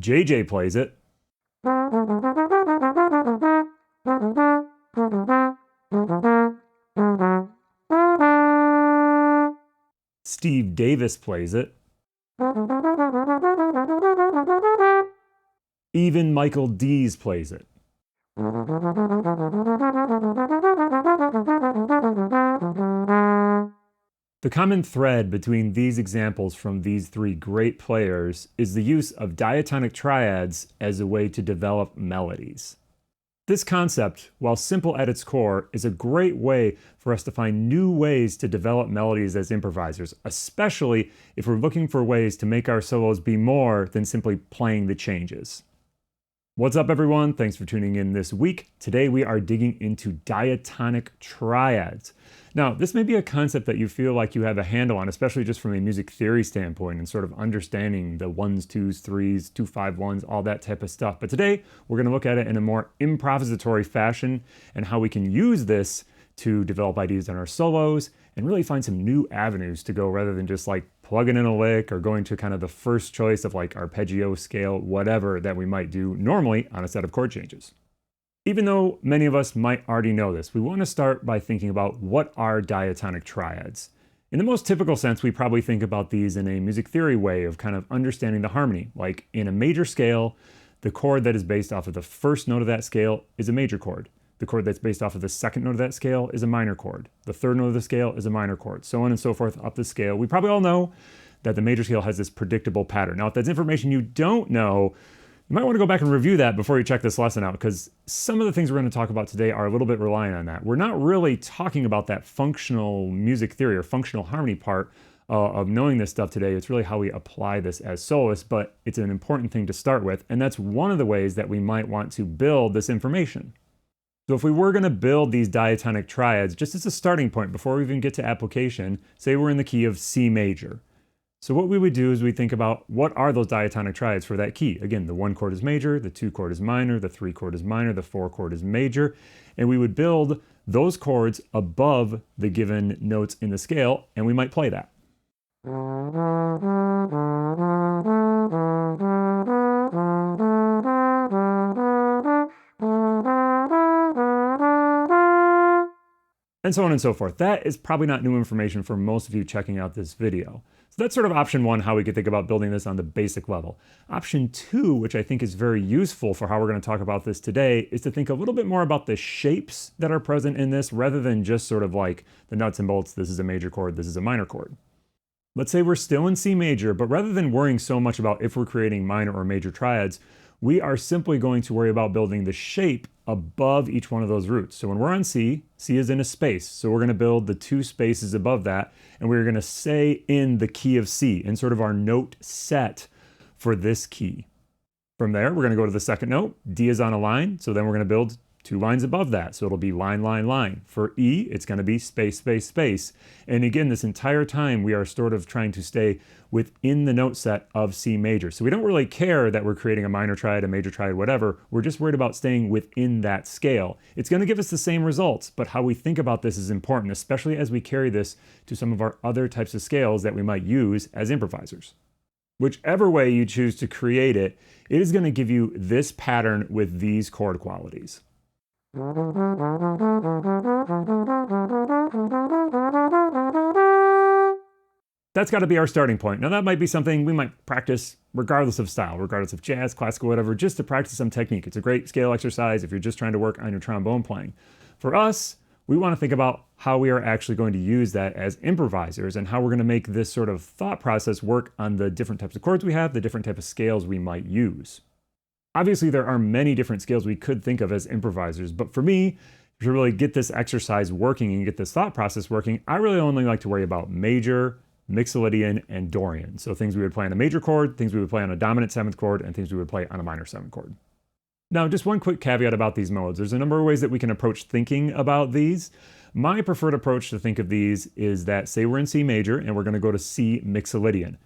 JJ plays it. Steve Davis plays it. Even Michael Dees plays it. The common thread between these examples from these three great players is the use of diatonic triads as a way to develop melodies. This concept, while simple at its core, is a great way for us to find new ways to develop melodies as improvisers, especially if we're looking for ways to make our solos be more than simply playing the changes. What's up, everyone? Thanks for tuning in this week. Today we are digging into diatonic triads. Now, this may be a concept that you feel like you have a handle on, especially just from a music theory standpoint and sort of understanding the 1s, 2s, 3s, 2-5-1s, all that type of stuff. But today we're going to look at it in a more improvisatory fashion and how we can use this to develop ideas on our solos and really find some new avenues to go rather than just like plugging in a lick or going to kind of the first choice of like arpeggio, scale, whatever that we might do normally on a set of chord changes. Even though many of us might already know this, we want to start by thinking about what are diatonic triads. In the most typical sense, we probably think about these in a music theory way of kind of understanding the harmony. Like in a major scale, the chord that is based off of the first note of that scale is a major chord. The chord that's based off of the second note of that scale is a minor chord. The third note of the scale is a minor chord, so on and so forth up the scale. We probably all know that the major scale has this predictable pattern. Now, if that's information you don't know, you might want to go back and review that before you check this lesson out, because some of the things we're going to talk about today are a little bit reliant on that. We're not really talking about that functional music theory or functional harmony part of knowing this stuff today. It's really how we apply this as soloists, but it's an important thing to start with, and that's one of the ways that we might want to build this information. So if we were going to build these diatonic triads, just as a starting point before we even get to application, say we're in the key of C major. So what we would do is we think about what are those diatonic triads for that key. Again, the 1 chord is major, the 2 chord is minor, the 3 chord is minor, the 4 chord is major, and we would build those chords above the given notes in the scale, and we might play that. And so on and so forth. That is probably not new information for most of you checking out this video. So that's sort of option 1, how we could think about building this on the basic level. Option 2, which I think is very useful for how we're going to talk about this today, is to think a little bit more about the shapes that are present in this rather than just sort of like the nuts and bolts, this is a major chord, this is a minor chord. Let's say we're still in C major, but rather than worrying so much about if we're creating minor or major triads, we are simply going to worry about building the shape above each one of those roots. So when we're on C, C is in a space. So we're going to build the 2 spaces above that, and we're going to say in the key of C, in sort of our note set for this key. From there, we're going to go to the second note. D is on a line, so then we're going to build 2 lines above that. So it'll be line, line, line. For E, it's going to be space, space, space. And again, this entire time, we are sort of trying to stay within the note set of C major. So we don't really care that we're creating a minor triad, a major triad, whatever. We're just worried about staying within that scale. It's going to give us the same results, but how we think about this is important, especially as we carry this to some of our other types of scales that we might use as improvisers. Whichever way you choose to create it, it is going to give you this pattern with these chord qualities. That's got to be our starting point. Now that might be something we might practice regardless of style, regardless of jazz, classical, whatever, just to practice some technique. It's a great scale exercise if you're just trying to work on your trombone playing. For us, we want to think about how we are actually going to use that as improvisers and how we're going to make this sort of thought process work on the different types of chords we have, the different type of scales we might use. Obviously, there are many different scales we could think of as improvisers, but for me, to really get this exercise working and get this thought process working, I really only like to worry about major, Mixolydian, and Dorian. So things we would play on a major chord, things we would play on a dominant 7th chord, and things we would play on a minor 7th chord. Now, just one quick caveat about these modes. There's a number of ways that we can approach thinking about these. My preferred approach to think of these is that, say we're in C major, and we're going to go to C Mixolydian.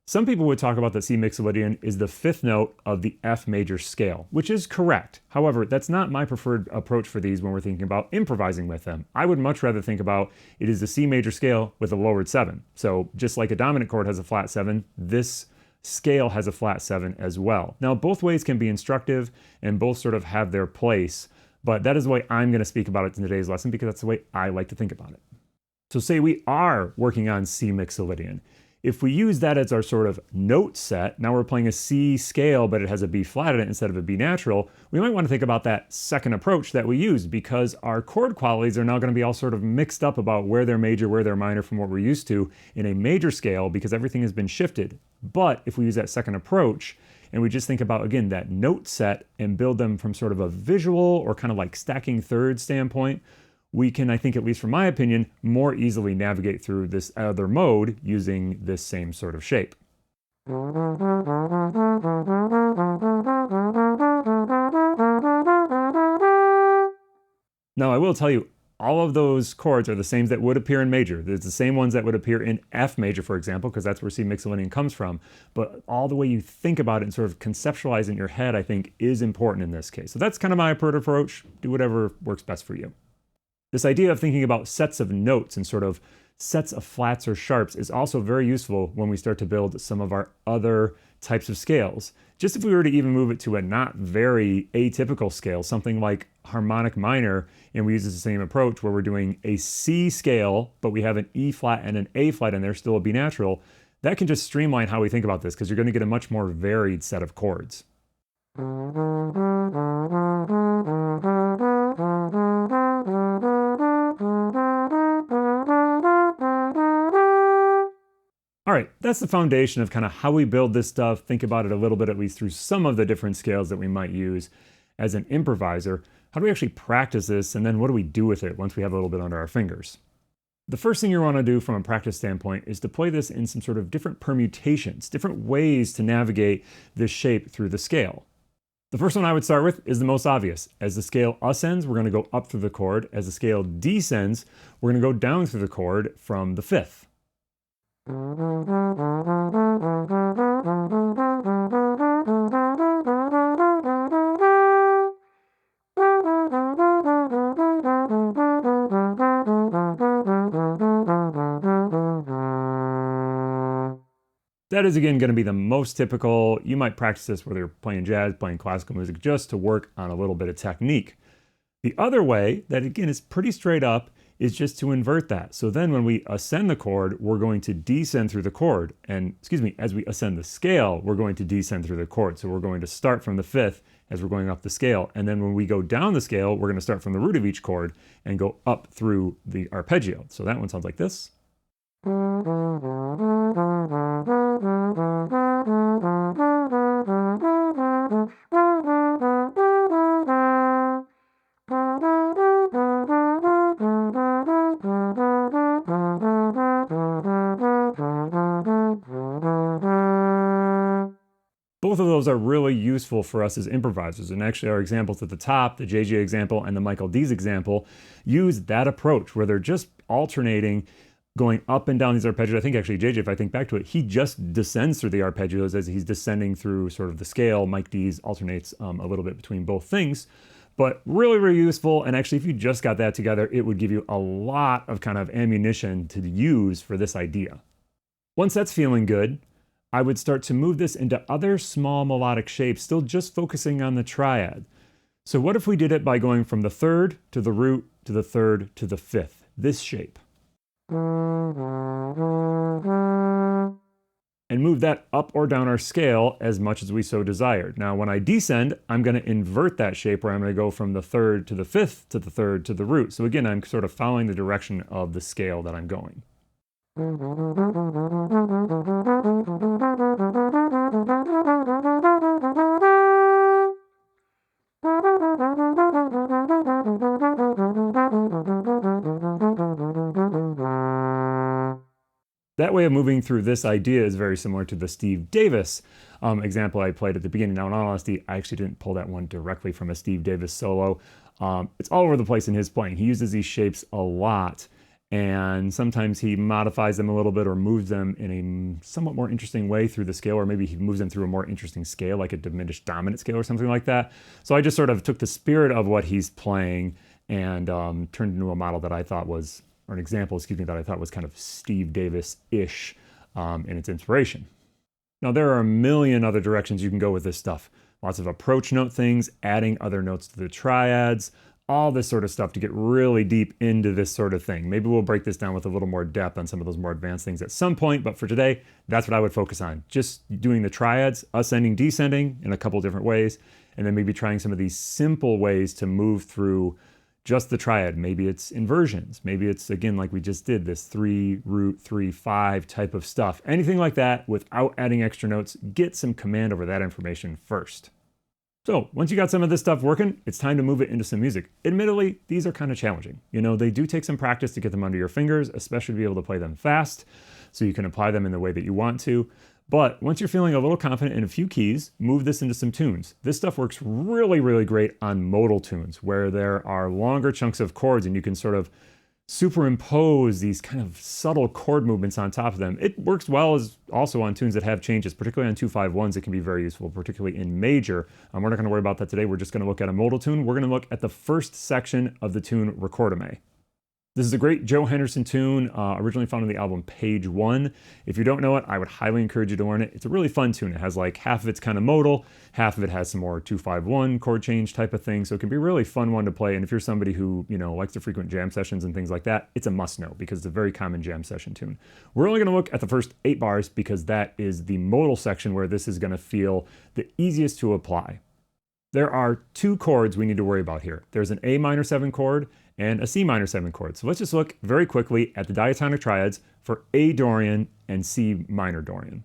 Some people would talk about that C Mixolydian is the 5th note of the F major scale, which is correct. However, that's not my preferred approach for these when we're thinking about improvising with them. I would much rather think about it is the C major scale with a lowered 7. So just like a dominant chord has a flat 7, this scale has a flat 7 as well. Now, both ways can be instructive and both sort of have their place, but that is the way I'm going to speak about it in today's lesson because that's the way I like to think about it. So say we are working on C Mixolydian. If we use that as our sort of note set, now we're playing a C scale, but it has a B flat in it instead of a B natural, we might want to think about that second approach that we used because our chord qualities are now going to be all sort of mixed up about where they're major, where they're minor from what we're used to in a major scale because everything has been shifted. But if we use that second approach and we just think about, again, that note set and build them from sort of a visual or kind of like stacking thirds standpoint, we can, I think, at least from my opinion, more easily navigate through this other mode using this same sort of shape. Now, I will tell you, all of those chords are the same that would appear in major. It's the same ones that would appear in F major, for example, because that's where C Mixolydian comes from. But all the way you think about it and sort of conceptualize in your head, I think, is important in this case. So that's kind of my approach. Do whatever works best for you. This idea of thinking about sets of notes and sort of sets of flats or sharps is also very useful when we start to build some of our other types of scales. Just if we were to even move it to a not very atypical scale, something like harmonic minor, and we use the same approach where we're doing a C scale, but we have an E flat and an A flat and there's still a B natural, that can just streamline how we think about this because you're going to get a much more varied set of chords. All right, that's the foundation of kind of how we build this stuff. Think about it a little bit, at least through some of the different scales that we might use as an improviser. How do we actually practice this? And then what do we do with it once we have a little bit under our fingers? The first thing you want to do from a practice standpoint is to play this in some sort of different permutations, different ways to navigate this shape through the scale. The first one I would start with is the most obvious. As the scale ascends, we're going to go up through the chord. As the scale descends, we're going to go down through the chord from the fifth. That is, again, going to be the most typical. You might practice this whether you're playing jazz, playing classical music, just to work on a little bit of technique. The other way, that again is pretty straight up, is just to invert that. So then when we ascend the chord, we're going to descend through the chord. And, as we ascend the scale, we're going to descend through the chord. So we're going to start from the fifth as we're going up the scale. And then when we go down the scale, we're going to start from the root of each chord and go up through the arpeggio. So that one sounds like this. Both of those are really useful for us as improvisers, and actually our examples at the top, the JJ example and the Michael D's example, use that approach where they're just alternating, going up and down these arpeggios. I think actually JJ, if I think back to it, he just descends through the arpeggios as he's descending through sort of the scale. Mike D's alternates a little bit between both things, but really, really useful. And actually, if you just got that together, it would give you a lot of kind of ammunition to use for this idea. Once that's feeling good, I would start to move this into other small melodic shapes, still just focusing on the triad. So what if we did it by going from the third to the root to the third to the fifth, this shape? And move that up or down our scale as much as we so desired. Now, when I descend, I'm going to invert that shape where I'm going to go from the third to the fifth to the third to the root. So again, I'm sort of following the direction of the scale that I'm going. That way of moving through this idea is very similar to the Steve Davis example I played at the beginning. Now, in all honesty, I actually didn't pull that one directly from a Steve Davis solo. It's all over the place in his playing. He uses these shapes a lot, and sometimes he modifies them a little bit or moves them in a somewhat more interesting way through the scale, or maybe he moves them through a more interesting scale, like a diminished dominant scale or something like that. So I just sort of took the spirit of what he's playing and turned into a model that I thought was, or an example, that I thought was kind of Steve Davis-ish in its inspiration. Now, there are a million other directions you can go with this stuff. Lots of approach note things, adding other notes to the triads, all this sort of stuff to get really deep into this sort of thing. Maybe we'll break this down with a little more depth on some of those more advanced things at some point, but for today, that's what I would focus on. Just doing the triads, ascending, descending in a couple different ways, and then maybe trying some of these simple ways to move through just the triad. Maybe it's inversions. Maybe it's, again, like we just did, this 3 root 3 5 type of stuff. Anything like that without adding extra notes, get some command over that information first. So once you got some of this stuff working, it's time to move it into some music. Admittedly, these are kind of challenging. You know, they do take some practice to get them under your fingers, especially to be able to play them fast, so you can apply them in the way that you want to. But once you're feeling a little confident in a few keys, move this into some tunes. This stuff works really, really great on modal tunes, where there are longer chunks of chords and you can sort of superimpose these kind of subtle chord movements on top of them. It works well as also on tunes that have changes, particularly on 2-5-1s. It can be very useful, particularly in major. We're not going to worry about that today. We're just going to look at a modal tune. We're going to look at the first section of the tune Recordame. This is a great Joe Henderson tune, originally found on the album Page 1. If you don't know it, I would highly encourage you to learn it. It's a really fun tune. It has like half of it's kind of modal, half of it has some more 2-5-1 chord change type of thing. So it can be a really fun one to play. And if you're somebody who, you know, likes to frequent jam sessions and things like that, it's a must know because it's a very common jam session tune. We're only going to look at the first 8 bars because that is the modal section where this is going to feel the easiest to apply. There are 2 chords we need to worry about here. There's an A minor 7 chord and a C minor 7 chord. So let's just look very quickly at the diatonic triads for A Dorian and C minor Dorian.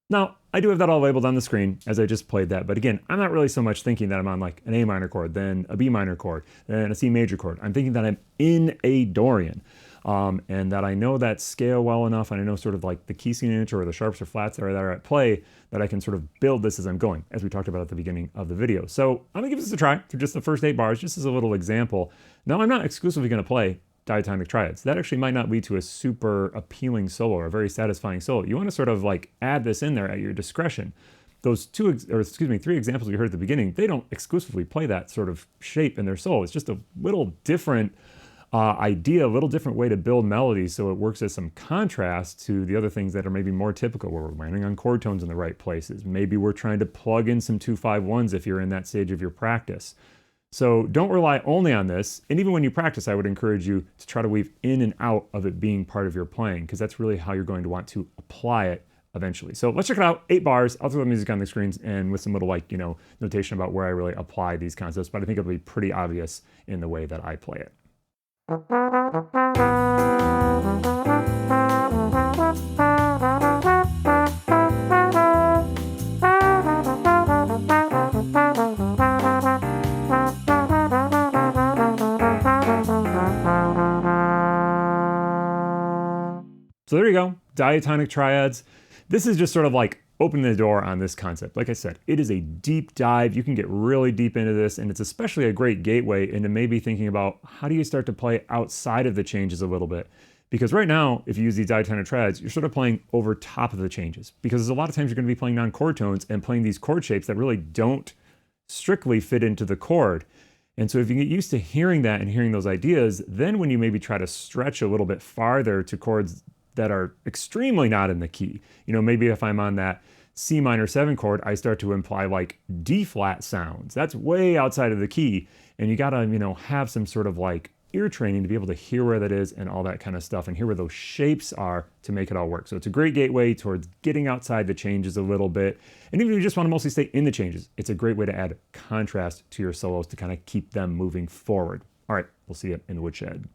Now, I do have that all labeled on the screen as I just played that, but again, I'm not really so much thinking that I'm on like an A minor chord, then a B minor chord, then a C major chord. I'm thinking that I'm in A Dorian, and that I know that scale well enough, and I know sort of like the key signature or the sharps or flats that are at play, that I can sort of build this as I'm going, as we talked about at the beginning of the video. So I'm gonna give this a try through just the first 8 bars, just as a little example. Now, I'm not exclusively gonna play diatonic triads. That actually might not lead to a super appealing solo or a very satisfying solo. You want to sort of like add this in there at your discretion. Those 3 examples we heard at the beginning, they don't exclusively play that sort of shape in their solo. It's just a little different idea, a little different way to build melodies so it works as some contrast to the other things that are maybe more typical, where we're landing on chord tones in the right places. Maybe we're trying to plug in some 2-5-1s if you're in that stage of your practice. So don't rely only on this, and even when you practice, I would encourage you to try to weave in and out of it being part of your playing, because that's really how you're going to want to apply it eventually. So let's check it out. 8 bars, I'll throw the music on the screens, and with some little like, you know, notation about where I really apply these concepts, but I think it'll be pretty obvious in the way that I play it. So there you go, diatonic triads. This is just sort of like opening the door on this concept. Like I said, it is a deep dive. You can get really deep into this, and it's especially a great gateway into maybe thinking about how do you start to play outside of the changes a little bit. Because right now, if you use these diatonic triads, you're sort of playing over top of the changes. Because there's a lot of times you're going to be playing non-chord tones and playing these chord shapes that really don't strictly fit into the chord. And so if you get used to hearing that and hearing those ideas, then when you maybe try to stretch a little bit farther to chords that are extremely not in the key. You know, maybe if I'm on that C minor 7 chord, I start to imply like D flat sounds. That's way outside of the key. And you gotta, you know, have some sort of like ear training to be able to hear where that is and all that kind of stuff and hear where those shapes are to make it all work. So it's a great gateway towards getting outside the changes a little bit. And even if you just want to mostly stay in the changes, it's a great way to add contrast to your solos to kind of keep them moving forward. All right, we'll see you in the woodshed.